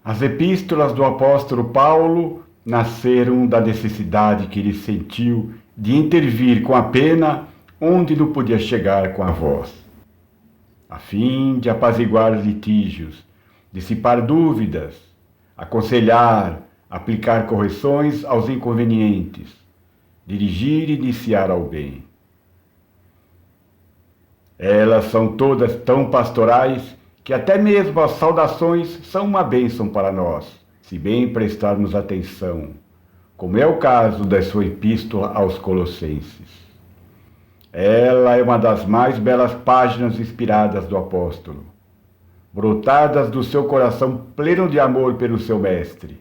As epístolas do apóstolo Paulo nasceram da necessidade que ele sentiu de intervir com a pena onde não podia chegar com a voz, a fim de apaziguar litígios, dissipar dúvidas, aconselhar, aplicar correções aos inconvenientes, dirigir e iniciar ao bem. Elas são todas tão pastorais que até mesmo as saudações são uma bênção para nós, se bem prestarmos atenção, como é o caso da sua epístola aos Colossenses. Ela é uma das mais belas páginas inspiradas do apóstolo, brotadas do seu coração pleno de amor pelo seu mestre,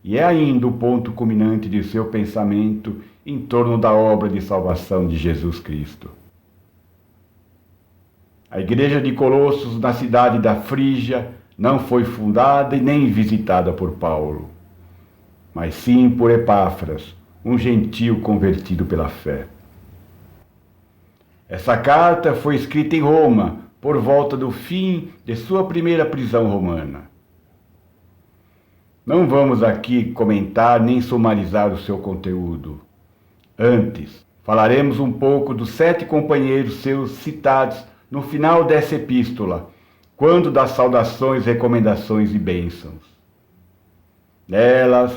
e é ainda o ponto culminante de seu pensamento em torno da obra de salvação de Jesus Cristo. A igreja de Colossos, na cidade da Frígia, não foi fundada e nem visitada por Paulo, mas sim por Epáfras, um gentio convertido pela fé. Essa carta foi escrita em Roma, por volta do fim de sua primeira prisão romana. Não vamos aqui comentar nem sumarizar o seu conteúdo. Antes, falaremos um pouco dos 7 companheiros seus citados no final dessa epístola, quando dá saudações, recomendações e bênçãos. Nelas,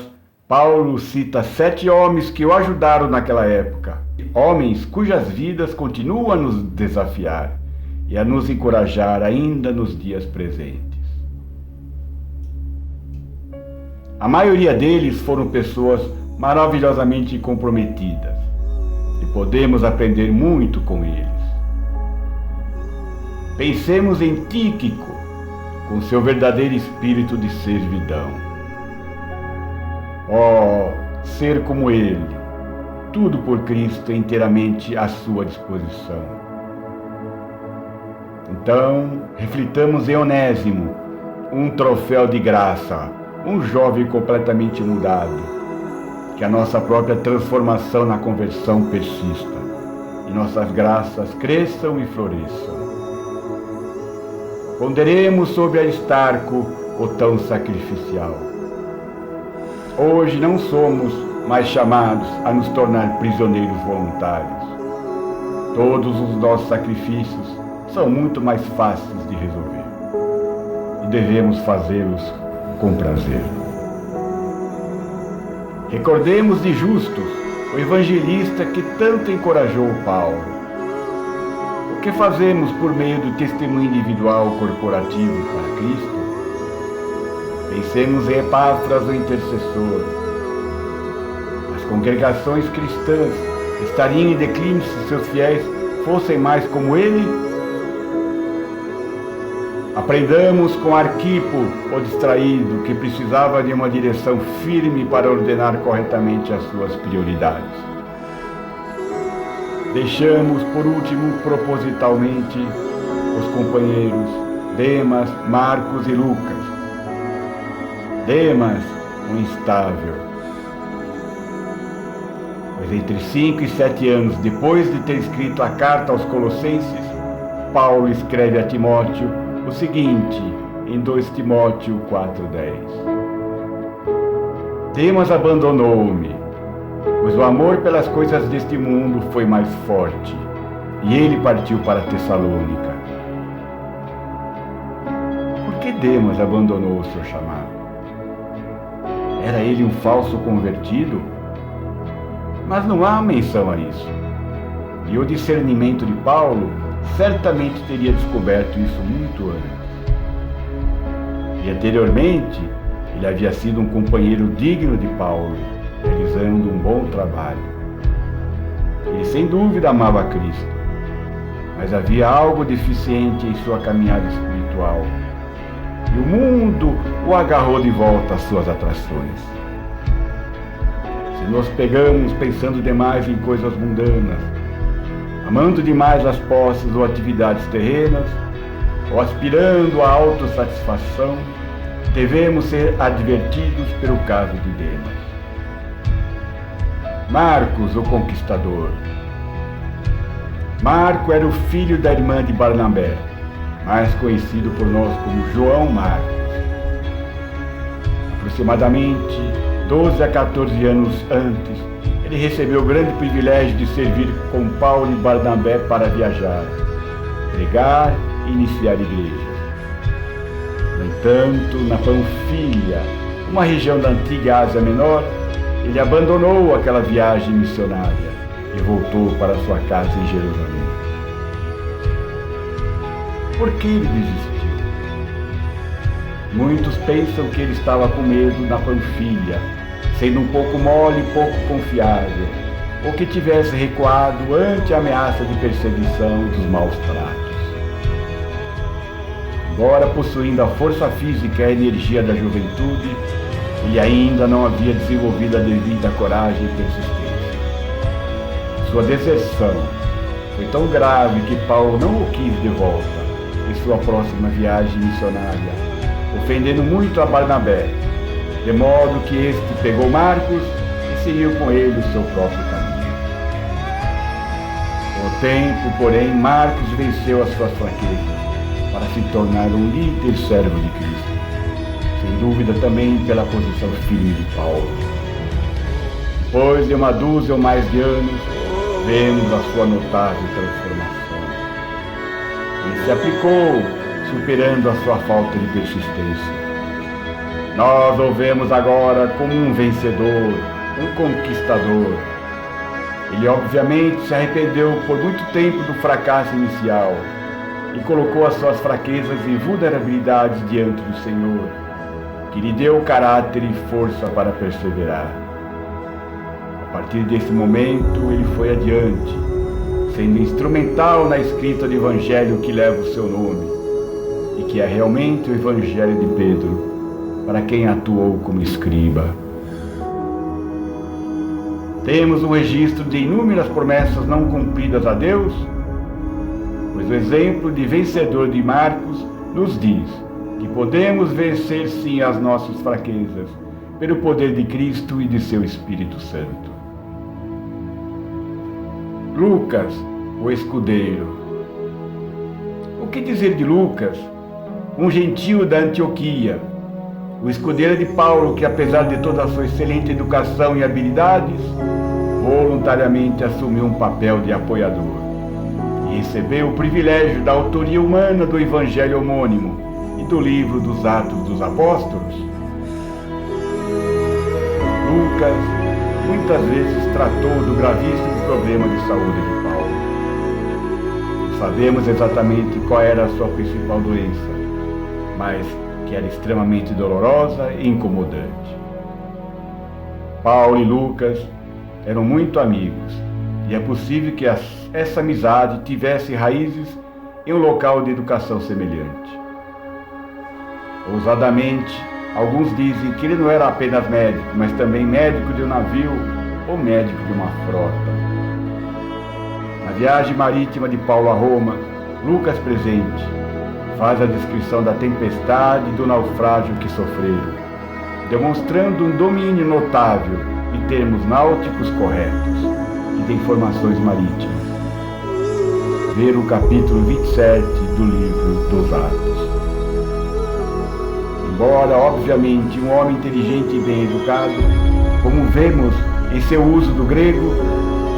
Paulo cita 7 homens que o ajudaram naquela época, homens cujas vidas continuam a nos desafiar e a nos encorajar ainda nos dias presentes. A maioria deles foram pessoas maravilhosamente comprometidas e podemos aprender muito com eles. Pensemos em Tíquico, com seu verdadeiro espírito de servidão. Ser como ele, tudo por Cristo é inteiramente à sua disposição. Então, reflitamos em Onésimo, um troféu de graça, um jovem completamente mudado, que a nossa própria transformação na conversão persista e nossas graças cresçam e floresçam. Ponderemos sobre Aristarco, o tão sacrificial. Hoje não somos mais chamados a nos tornar prisioneiros voluntários. Todos os nossos sacrifícios são muito mais fáceis de resolver e devemos fazê-los com prazer. Recordemos de Justus, o evangelista que tanto encorajou Paulo. O que fazemos por meio do testemunho individual corporativo para Cristo? Pensemos em Epáfras, o intercessor. As congregações cristãs estariam em declínio se seus fiéis fossem mais como ele? Aprendamos com Arquipo, o distraído, que precisava de uma direção firme para ordenar corretamente as suas prioridades. Deixamos, por último, propositalmente, os companheiros Demas, Marcos e Lucas. Demas, um instável. Pois entre 5 e 7 anos depois de ter escrito a carta aos Colossenses, Paulo escreve a Timóteo o seguinte, em 2 Timóteo 4,10. Demas abandonou-me, pois o amor pelas coisas deste mundo foi mais forte, e ele partiu para Tessalônica. Por que Demas abandonou o seu chamado? Era ele um falso convertido? Mas não há menção a isso. E o discernimento de Paulo certamente teria descoberto isso muito antes. E anteriormente, ele havia sido um companheiro digno de Paulo, realizando um bom trabalho. Ele sem dúvida amava Cristo, mas havia algo deficiente em sua caminhada espiritual. E o mundo o agarrou de volta às suas atrações. Se nos pegamos pensando demais em coisas mundanas, amando demais as posses ou atividades terrenas, ou aspirando à autossatisfação, devemos ser advertidos pelo caso de Demas. Marcos, o conquistador. Marco era o filho da irmã de Barnabé, mais conhecido por nós como João Marcos. Aproximadamente 12 a 14 anos antes, ele recebeu o grande privilégio de servir com Paulo e Barnabé para viajar, pregar e iniciar igrejas. No entanto, na Panfilha, uma região da antiga Ásia Menor, ele abandonou aquela viagem missionária e voltou para sua casa em Jerusalém. Por que ele desistiu? Muitos pensam que ele estava com medo na Panfilha, sendo um pouco mole e pouco confiável, ou que tivesse recuado ante a ameaça de perseguição dos maus tratos. Embora possuindo a força física e a energia da juventude, ele ainda não havia desenvolvido a devida coragem e persistência. Sua deserção foi tão grave que Paulo não o quis de volta em sua próxima viagem missionária, ofendendo muito a Barnabé, de modo que este pegou Marcos e seguiu com ele o seu próprio caminho. Com o tempo, porém, Marcos venceu as suas fraquezas para se tornar um líder servo de Cristo, sem dúvida também pela posição firme de Paulo. Depois de uma dúzia ou mais de anos, vemos a sua notável transformação. Ele se aplicou, superando a sua falta de persistência. Nós o vemos agora como um vencedor, um conquistador. Ele obviamente se arrependeu por muito tempo do fracasso inicial e colocou as suas fraquezas e vulnerabilidades diante do Senhor, que lhe deu caráter e força para perseverar. A partir desse momento, ele foi adiante, sendo instrumental na escrita do Evangelho que leva o seu nome, e que é realmente o Evangelho de Pedro, para quem atuou como escriba. Temos um registro de inúmeras promessas não cumpridas a Deus, pois o exemplo de vencedor de Marcos nos diz que podemos vencer sim as nossas fraquezas, pelo poder de Cristo e de seu Espírito Santo. Lucas, o escudeiro. O que dizer de Lucas, um gentio da Antioquia, o escudeiro de Paulo, que apesar de toda a sua excelente educação e habilidades, voluntariamente assumiu um papel de apoiador e recebeu o privilégio da autoria humana do Evangelho homônimo e do livro dos Atos dos Apóstolos. Lucas muitas vezes tratou do gravíssimo problema de saúde de Paulo. Não sabemos exatamente qual era a sua principal doença, mas que era extremamente dolorosa e incomodante. Paulo e Lucas eram muito amigos, e é possível que essa amizade tivesse raízes em um local de educação semelhante. Ousadamente, alguns dizem que ele não era apenas médico, mas também médico de um navio ou médico de uma frota. Na viagem marítima de Paulo a Roma, Lucas presente faz a descrição da tempestade e do naufrágio que sofreram, demonstrando um domínio notável de termos náuticos corretos e de informações marítimas. Ver o capítulo 27 do livro dos Atos. Embora, obviamente, um homem inteligente e bem educado, como vemos em seu uso do grego,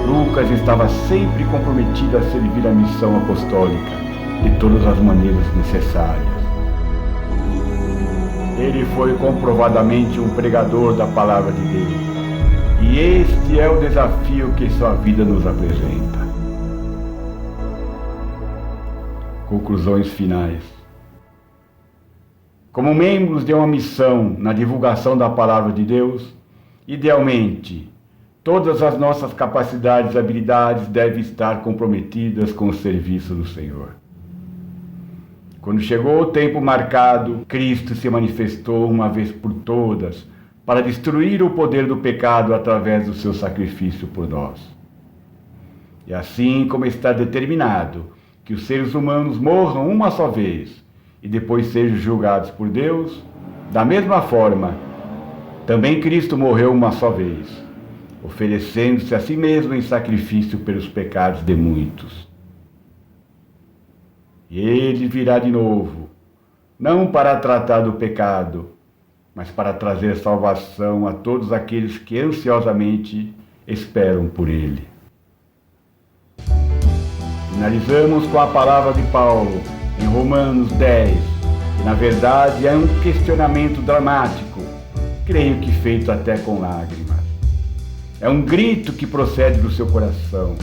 Lucas estava sempre comprometido a servir a missão apostólica de todas as maneiras necessárias. Ele foi comprovadamente um pregador da palavra de Deus, e este é o desafio que sua vida nos apresenta. Conclusões finais. Como membros de uma missão na divulgação da palavra de Deus, idealmente, todas as nossas capacidades e habilidades devem estar comprometidas com o serviço do Senhor. Quando chegou o tempo marcado, Cristo se manifestou uma vez por todas para destruir o poder do pecado através do seu sacrifício por nós. E assim como está determinado que os seres humanos morram uma só vez e depois sejam julgados por Deus, da mesma forma, também Cristo morreu uma só vez, oferecendo-se a si mesmo em sacrifício pelos pecados de muitos. E ele virá de novo, não para tratar do pecado, mas para trazer salvação a todos aqueles que ansiosamente esperam por ele. Finalizamos com a palavra de Paulo em Romanos 10, que na verdade é um questionamento dramático, creio que feito até com lágrimas. É um grito que procede do seu coração,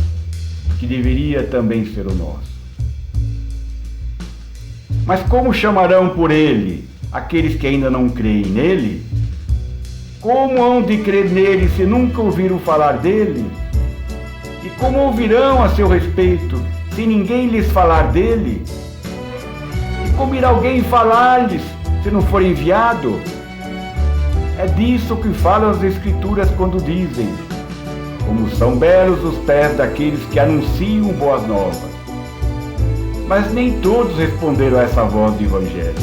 que deveria também ser o nosso. Mas como chamarão por ele aqueles que ainda não creem nele? Como hão de crer nele se nunca ouviram falar dele? E como ouvirão a seu respeito se ninguém lhes falar dele? E como irá alguém falar-lhes se não for enviado? É disso que falam as Escrituras quando dizem: como são belos os pés daqueles que anunciam boas novas. Mas nem todos responderam a essa voz do Evangelho,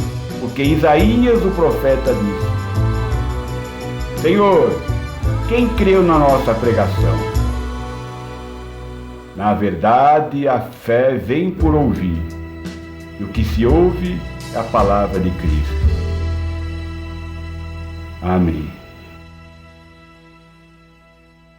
porque Isaías, o profeta, disse: Senhor, quem creu na nossa pregação? Na verdade, a fé vem por ouvir, e o que se ouve é a palavra de Cristo. Amém.